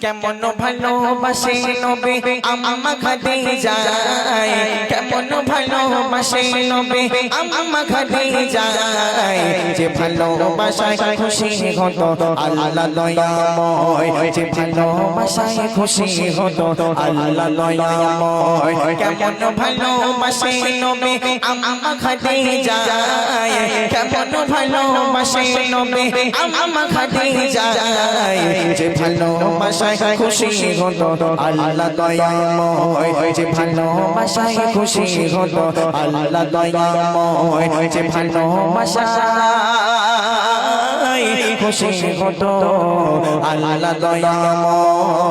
কেমন ভালোবাসে নবী আম্মা খাদিজা কেমন ভালোবাসে নবী আম্মা খাদিজা যে ভালোবাসায় খুশি হতো আল্লাহ দয়াময় যে ভালোবাসায় খুশি হতো আল্লাহ দয়াময় কেমন ভালোবাসে নবী আম্মা খাদিজা কেমন ভালোবাসে নবী আম্মা খাদিজা যে ভালোবাসায় খুশি হতো আল্লাহ দয়াময় যে ভালোবাসায় খুশি হতো আল্লাহ দয়াময় যে ভালোবাসায় খুশি হতো আল্লাহ দয়াময়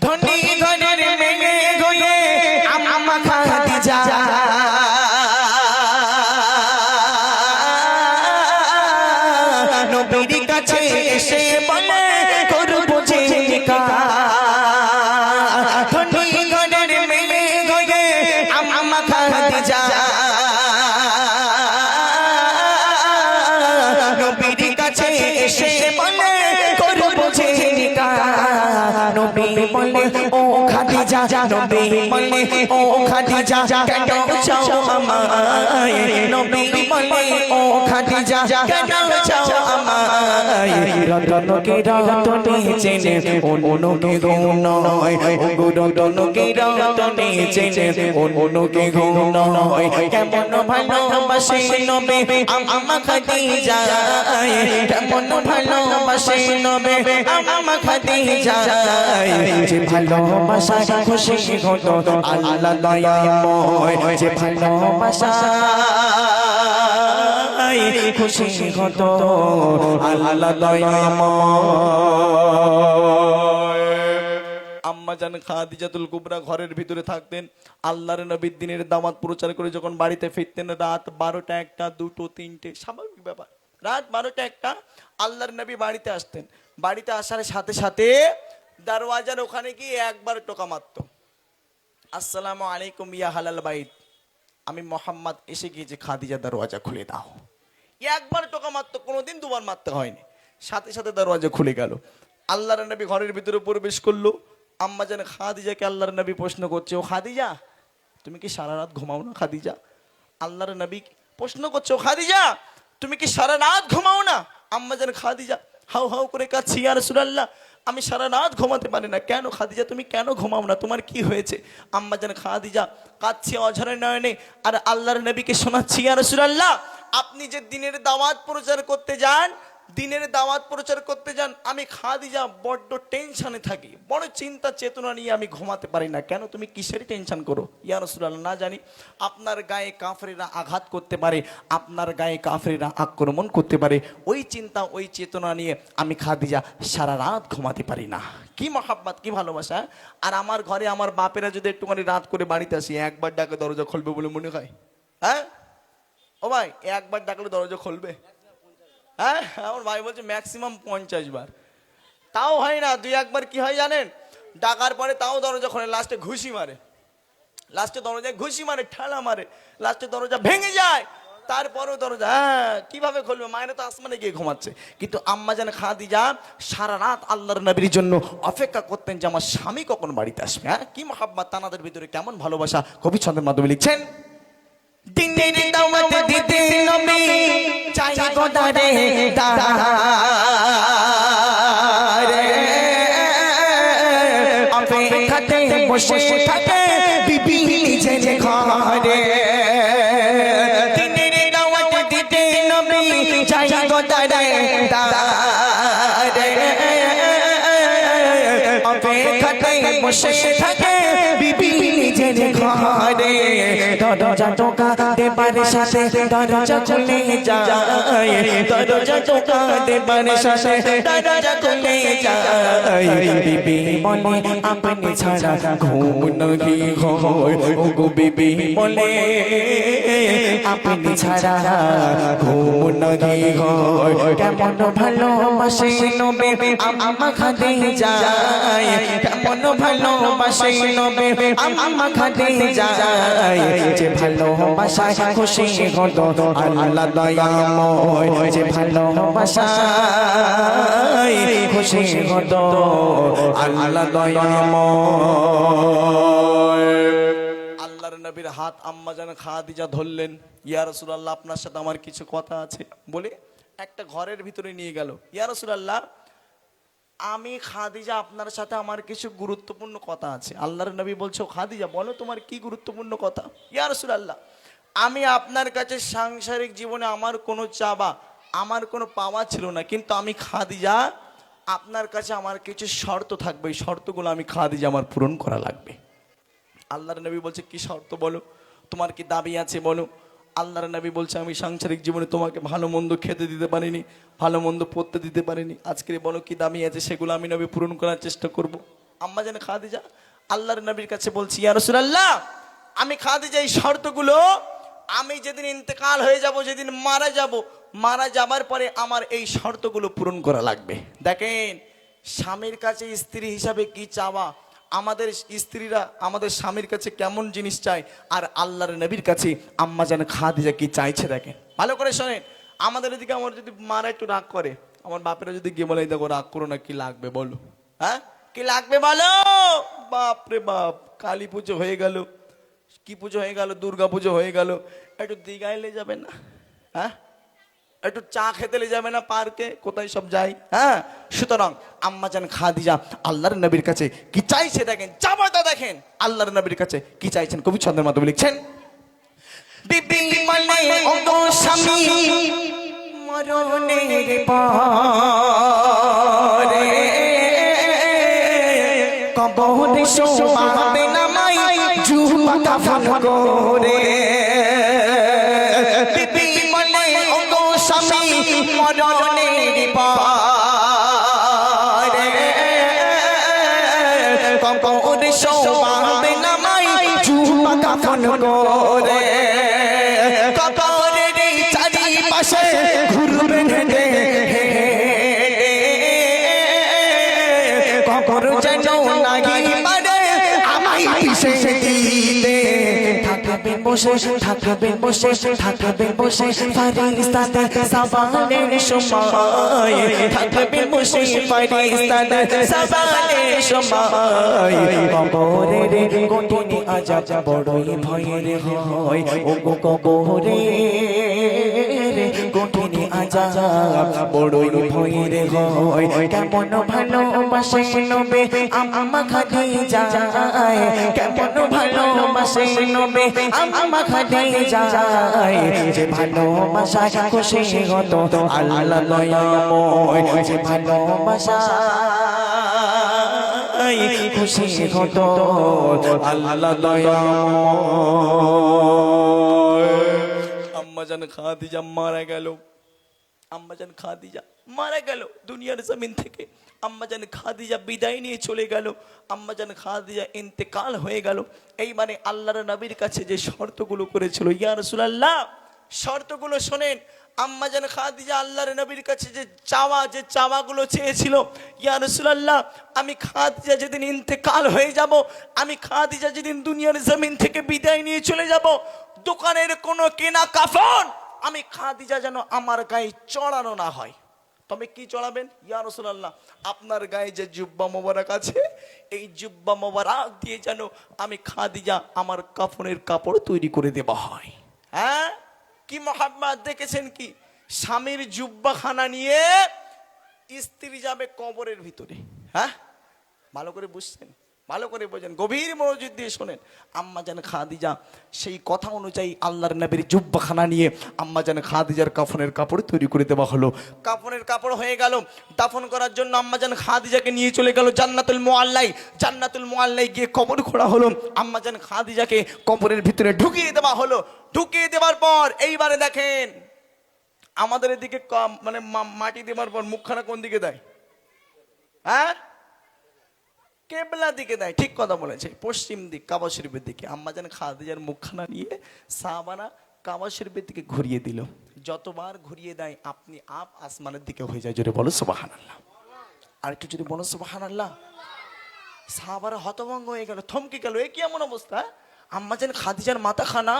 ধনী ঘরের মেয়ে হয়ে আম্মা খাদিজা নবীর কাছে এসে বলে করব যে নিকাহ ধনী ঘরের মেয়ে হয়ে আম্মা খাদিজা নবীর কাছে এসে বলে করব যে নিকাহ নবী বলে ও খাদিজা নবী বলে ও খাদিজা কেন চাও আমায় নবী বলে ও খাদিজা কেন চাও আমায় রতন কে রতনে চেনে অন্য কে নয় রতন কে রতনে চেনে অন্য কে নয় কেমন ভালোবাসে নবী আম্মা খাদিজা কেমন ভালোবাসে নবী আম্মা খাদিজা যে ভালোবাসা খুশি হতো আল্লাহ দয়াময় যে ভালোবাসা খুশি হতো আল্লাহ দয়াময় আম্মা জান খাদিজাতুল কুবরা ঘরের ভিতরে থাকতেন আল্লাহর নবীর দিনের দাওয়াত প্রচার করে যখন বাড়িতে ফিরতেন রাত 12টা 1টা 2টো 3টে স্বাভাবিক ব্যাপার রাত 12টা 1টা আল্লাহর নবী বাড়িতে আসতেন বাড়িতে আসার সাথে সাথে দরওয়াজার ওখানে গিয়ে একবার টোকা মারতো আসসালামু আলাইকুম ইয়া হালাল বাইত আমি মোহাম্মদ এসে গিয়েছি খাদিজা দরওয়াজা খুলে দাও একবার টোকা মারতো কোনোদিন দুবার মারতে হয়নি সাথে সাথে দরওয়াজা খুলে গেল আল্লাহর নবী ঘরের ভিতরে প্রবেশ করলো আম্মা জান খাদিজাকে আল্লাহর নবী প্রশ্ন করছে ও খাদিজা তুমি কি সারা রাত ঘুমাও না খাদিজা আল্লাহর নবী প্রশ্ন করছে ও খাদিজা তুমি কি সারা রাত ঘুমাও না আম্মা জান খাদিজা হাউ হাউ করে কাঁদছে ইয়া রাসূলুল্লাহ আমি সারা রাত ঘুমাতে পারি না কেন খাদিজা তুমি কেন ঘুমাও না তোমার কি হয়েছে আম্মা জান খাদিজা কাঁদছে অঝরে নয়নে আর আল্লাহর নবীকে শোনাচ্ছে ইয়া রাসূলুল্লাহ আপনি যে দিনের দাওয়াত প্রচার করতে যান আমি খাদিজা বড্ড টেনশনে থাকি বড় চিন্তা চেতনা নিয়ে আমি ঘুমাতে পারি না কেন তুমি কিসের টেনশন করো ইয়া রাসূলুল্লাহ না জানি আপনার গায়ে কাফেররা আঘাত করতে পারে আপনার গায়ে কাফেররা আক্রমণ করতে পারে ওই চিন্তা ওই চেতনা নিয়ে আমি খাদিজা সারা রাত ঘুমাতে পারি না কি মহাব্বত কি ভালোবাসা আর আমার ঘরে আমার বাপেরা যদি একটুখানি রাত করে বাড়িতে আসি একবার ডাকে দরজা খুলবে বলে মনে হয় হ্যাঁ ও ভাই একবার ডাকলে দরজা খুলবে হ্যাঁ আমার ভাই বলছে ম্যাক্সিমাম 50 বার তাও হয় না 2-1 বার কি হয় জানেন ডাকার পরে তাও দরজা খোলে লাস্টে দরজায় ঘুষি মারে ঠেলা মারে লাস্টে দরজা ভেঙে যায় তারপরেও দরজা কিভাবে খুলবে মায়েরা তো আসমানে গিয়ে ঘুমাচ্ছে কিন্তু আম্মা জান খাদিজা সারা রাত আল্লাহর নবীর জন্য অপেক্ষা করতেন যে আমার স্বামী কখন বাড়িতে আসবে হ্যাঁ কি মহাব্বত তানাদের ভিতরে কেমন ভালোবাসা কবি ছন্দের মাধ্যমে লিখছেন দিনের দাওয়াত দিতে নবী চাই গোদারে দারে অপেক্ষাতে বসে থাকে বিবি নিজের ঘরে দিনের দাওয়াত দিতে নবী চাই গোদারে দারে অপেক্ষাতে বসে থাকে বিবি নিজের ঘরে দরজা টোকা দেবার সাথে দরজা খুলে যায় দরজা টোকা দেবার সাথে দরজা খুলে যায় বিবি বলে আপনি ছাড়া ঘুম নাহি হয় ওগো বিবি বলে আপনি ছাড়া ঘুম নাহি হয় কেমন ভালোবাসে নবী আম্মা খাদিজা কেমন কেমন ভালোবাসে নবী আম্মা খাদিজা যে ভালোবাসায় খুশি হতো আল্লাহ দয়াময় যে ভালোবাসায় খুশি হতো আল্লাহ দয়াময়। আল্লাহর নবীর হাত আম্মাজান খাদিজা ধরলেন, ইয়া রাসূলুল্লাহ আপনার সাথে আমার কিছু কথা আছে বলে একটা ঘরের ভিতরে নিয়ে গেল। ইয়া রাসূলুল্লাহ আমি খাদিজা আপনার সাথে আমার কিছু গুরুত্বপূর্ণ কথা আছে। আল্লাহর নবী বলছো খাদিজা বলো তোমার কি গুরুত্বপূর্ণ কথা। ইয়া রাসূলুল্লাহ আমি আপনার কাছে সাংসারিক জীবনে আমার কোনো চাওয়া আমার কোনো পাওয়া ছিল না, কিন্তু আমি খাদিজা আপনার কাছে আমার কিছু শর্ত থাকবে, এই শর্তগুলো আমি খাদিজা আমার পূরণ করা লাগবে। আল্লাহর নবী বলছে কি শর্ত বলো, তোমার কি দাবি আছে বলো। আল্লাহর নবী বলছে আমি সাংসারিক জীবনে তোমাকে ভালো মন্দ খেতে দিতে পারিনি, ভালো মন্দ পড়তে দিতে পারিনি, আজকে বলো কি দাবি আছে, সেগুলো আমি নবী পূরণ করার চেষ্টা করব। আম্মা জান খাদিজা আল্লাহর নবীর কাছে বলছি ইয়া রাসূলুল্লাহ আমি খাদিজা এই শর্তগুলো আমি যেদিন ইন্তেকাল হয়ে যাব, যেদিন মারা যাবার পরে আমার এই শর্তগুলো পূরণ করা লাগবে। দেখেন স্বামীর কাছে স্ত্রী হিসাবে কি চাওয়া, আমাদের স্ত্রীরা আমাদের স্বামীর কাছে কেমন জিনিস চায়, আর আল্লাহর নবীর কাছে আম্মা জান খাদিজা কি চাইছে দেখেন ভালো করে শোনেন। আমাদের এদিকে আমার যদি মারা একটু রাগ করে, আমার বাপেরা যদি গিয়ে বলে দেখো রাগ করো না, কি লাগবে বলো, হ্যাঁ কি লাগবে বলো, বাপ রে বাপ কালী পুজো হয়ে গেল, কি পুজো হয়ে গেল, দুর্গা পুজো হয়ে গেল, একটু দীঘাইলে যাবে না, হ্যাঁ একটু চা খেতে যাবে না পার্কে, কোথায় সব যাই, হ্যাঁ। সুতরাং আম্মা জান খাদিজা আল্লাহর নবীর কাছে কি চাইছে দেখেন, চাবাটা দেখেন আল্লাহর নবীর কাছে কি চাইছেন। কবি ছন্দের মাধ্যমে লিখছেন বিবি মানে ওগো স্বামী মরণের পরে কবরে শোভাবে নামাই জুবা কাফন করে। বিবি মানে ওগো স্বামী মরণের পরে কবরে শোভাবে নামাই জুবা কাফন করে। কবরের চারিপাশে ঘুরবেন কবর যেন নাহি পারে আমায় পিছে দিতে। থাকবেন বসে থাকবেন বসে থাকবেন বসে ফারিস্তাতে সাবানের সময়, থাকবেন বসে ফারিস্তাতে সাবানের সময়। কবরের কঠিন আযাব বড়ই ভয়ের হয়, ওগো কবরের কঠিন আযাব বড়ই ভয়ের হয়। কেমন ভালোবাসে নবী আম্মা খাদিজা, কেমন ভালোবাসে নবী আম্মা খাদিজা, যে ভালোবাসায় খুশি হতো আল্লাহ দয়াময়, যে ভালোবাসায় খুশি হতো আল্লাহ দয়াময়। আম্মা জান খাদিজা মারা গেল, আম্মা জান খাদিজা মারা গেল দুনিয়ার জমিন থেকে। আম্মা জান খাদিজা বিদায় নিয়ে চলে গেল, আম্মা জান খাদিজা ইন্তেকাল হয়ে গেল। এই মানে আল্লাহর নবীর কাছে যে শর্তগুলো করেছিল ইয়া রাসূলুল্লাহ, শর্তগুলো শোনেন। আম্মা জান খাদিজা আল্লাহর নবীর কাছে যে চাওয়াগুলো চেয়েছিল, ইয়া রাসূলুল্লাহ আমি খাদিজা যেদিন ইন্তেকাল হয়ে যাব, আমি খাদিজা যেদিন দুনিয়ার জমিন থেকে বিদায় নিয়ে চলে যাব, দোকানের কোনো কেনা কাফন আমি খাদিজা যেন আমার গায়ে চড়ানো না হয়। তবে কি চড়াবেন ইয়া রাসূলুল্লাহ, আপনার গায়ে যে জুব্বা মোবারক আছে এই জুব্বা মোবারক দিয়ে যেন আমি খাদিজা আমার কাফনের কাপড় তৈরি করে দেওয়া হয়। হ্যাঁ কি মহাব্বত দেখেছেন, কি স্বামীর জুব্বা খানা নিয়ে স্ত্রী যাবে কবরের ভিতরে। হ্যাঁ ভালো করে বুঝছেন, ভালো করে বোঝেন, গভীর মনোযোগ দিয়ে শোনেন। আম্মা জান খাদিজা সেই কথা অনুযায়ী আল্লাহর নবীর জুব্বাখানা নিয়ে আম্মা জান খাদিজার কাফনের কাপড় তৈরি করে দেওয়া হলো। কাফনের কাপড় হয়ে গেল, দাফন করার জন্য আম্মা জান খাদিজাকে নিয়ে চলে গেল জান্নাতুল মুআল্লায়। জান্নাতুল মুআল্লায় গিয়ে কবর খোঁড়া হলো, আম্মা জান খাদিজাকে কবরের ভিতরে ঢুকিয়ে দেওয়া হলো। ঢুকিয়ে দেওয়ার পর এইবারে দেখেন আমাদের এদিকে মানে মাটি দেওয়ার পর মুখখানা কোন দিকে দেয়, হ্যাঁ কেবলা দিকে দেয়, ঠিক কথা বলেছে, পশ্চিম দিক কাবা শরীফের দিকে। আম্মা জান খাদিজার মুখখানা নিয়ে সাহাবারা কাবা শরীফের দিকে ঘুরিয়ে দিল। যতবার ঘুরিয়ে দেয় আপনি আসমানের দিকে হয়ে যায়। জোরে বলো সুবহানাল্লাহ, আর একটু যদি বলো সুবহানাল্লাহ। সাহাবারা হতভঙ্গ হয়ে গেল, থমকে গেল, এ কি এমন অবস্থা? আম্মাজান খাদিজার মাথাখানা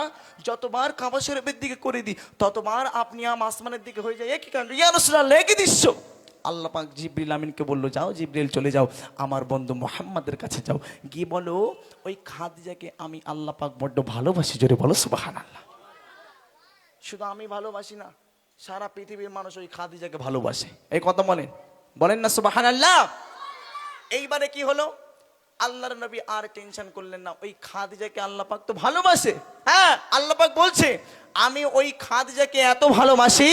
যতবার কাবা শরীফের দিকে করে দিই ততবার আপনি আসমানের দিকে হয়ে যায়। একই কাণ্ড, ইয়া রাসূলুল্লাহ কি দৃশ্য! আল্লাহ পাক জিবরিল আমিনকে বললো, যাও জিবরিল চলে যাও আমার বন্ধু মুহাম্মাদের কাছে যাও, গিয়ে বলো ওই খাদিজাকে আমি আল্লাহ পাক বড্ড ভালোবাসি। জোরে বলো সুবহানাল্লাহ। শুধু আমি ভালোবাসি না, সারা পৃথিবীর মানুষ ওই খাদিজাকে ভালোবাসে। এই কথা বলেন, বলেন না সুবহানাল্লাহ। এইবারে কি হলো, আল্লাহর নবী আর টেনশন করলেন না, ওই খাদিজাকে আল্লাহ পাক তো ভালোবাসে। হ্যাঁ, আল্লাহ পাক বলছে আমি ওই খাদিজাকে এত ভালোবাসি,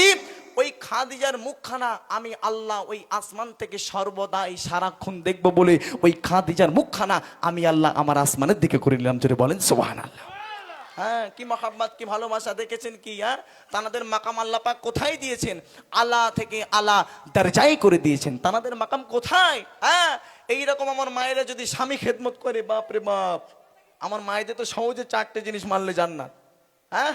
ওই খাদিজার মুখখানা আমি আল্লাহ ওই আসমান থেকে সর্বদাই সারাক্ষণ দেখবো বলে ওই খাদিজার মুখখানা আমি আল্লাহ আমার আসমানের দিকে করে নিলাম। জোরে বলেন সুবহানাল্লাহ। হ্যাঁ, কি মহাব্বত, কি ভালোবাসা দেখেছেন কি? হ্যাঁ, তানাদের মাকাম আল্লাহ পাক কোথায় দিয়েছেন? আলা থেকে আলা দরজায় করে দিয়েছেন। তানাদের মাকাম কোথায়? হ্যাঁ, এইরকম আমার মায়েরা যদি স্বামী খেদমত করে, বাপ রে বাপ, আমার মায়েদের তো সহজে 4টে জিনিস মানলে জান্নাত। হ্যাঁ,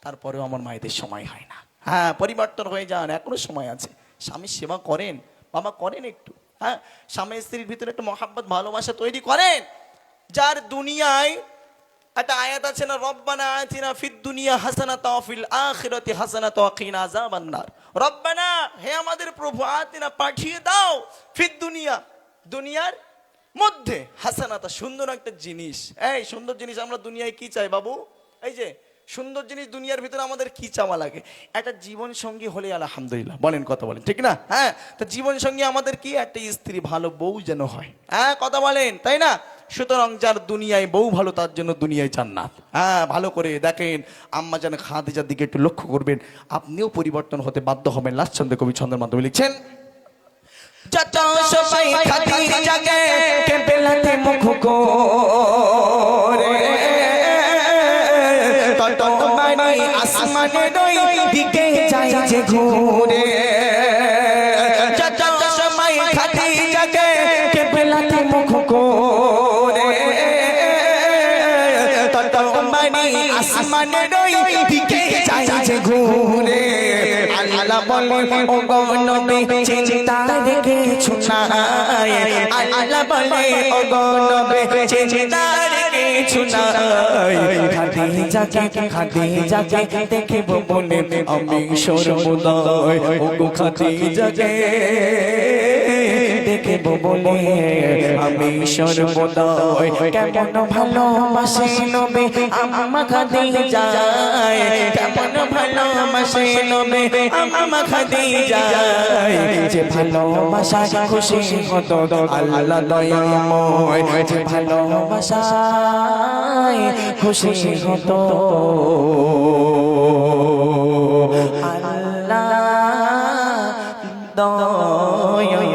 তারপরেও আমার মায়েদের সময় হয় না। হ্যাঁ, পরিবর্তন হয়ে যান, এখনো সময় আছে। স্বামীর সেবা করেন, বাবা করেন একটু। হ্যাঁ, স্বামী স্ত্রীর ভিতরে একটু মহাব্বত ভালোবাসা তৈরি করেন। যার দুনিয়ায় একটা আয়াত আছে না, রব্বানা আতিনা ফিদ দুনিয়া হাসানাতা ওয়া ফিল আখিরাতি হাসানাতা ওয়া কিনা আযাবান নার। রব্বানা, হে আমাদের প্রভু, আতিনা পাঠিয়ে দাও ফিদ দুনিয়া, দুনিয়ার মধ্যে হাসানাতা, সুন্দর একটা জিনিস। এই সুন্দর জিনিস আমরা দুনিয়ায় কি চাই বাবু? এই যে সুন্দর জিনিস দুনিয়ার ভিতরে আমাদের কি চাওয়া লাগে? একটা জীবন সঙ্গী হলে আলহামদুলিল্লাহ, বলেন, কথা বলেন, ঠিক না? হ্যাঁ, তো জীবন সঙ্গী আমাদের কি? একটা স্ত্রী, ভালো বউ যেন হয়। হ্যাঁ, কথা বলেন, তাই না? সুতরাং যার দুনিয়ায় বউ ভালো তার জন্য দুনিয়ায় জান্নাত। হ্যাঁ, ভালো করে দেখেন, আম্মা জান খাদিজার দিকে একটু লক্ষ্য করবেন, আপনিও পরিবর্তন হতে বাধ্য হবেন। লাস্ট ছন্দে কবি ছন্দের মাধ্যমে লিখছেন, যত সবাই খাদিজাকে কেবলাতে মুখ করে, তত মানে আসমানের ওই দিকে যায় যে ঘুরে। যত সবাই খাদিজাকে কেবলাতে মুখ করে, তত মানে আসমানের ওই দিকে যায় যে ঘুরে। আল্লাহ বলে ও গো নবী চিন্তা রেখেছো নাই, আল্লাহ বলে ও গো নবী চিন্তা রেখেছো নাই। খাদিজাকে দেখিব বলে আমি সর্বদাই, ও গো খাদিজাকে দেখিব বলে আমি সর্বদাই। কেমন ভালোবাসে নবী আম্মা খাদিজা, কেমন ভালোবাসে নবী আম্মা খাদিজা। যে ভালোবাসায় খুশি হতো আল্লাহ দয়াময়, যে ভালোবাসায় খুশি হতো আল্লাহ দয়াময়।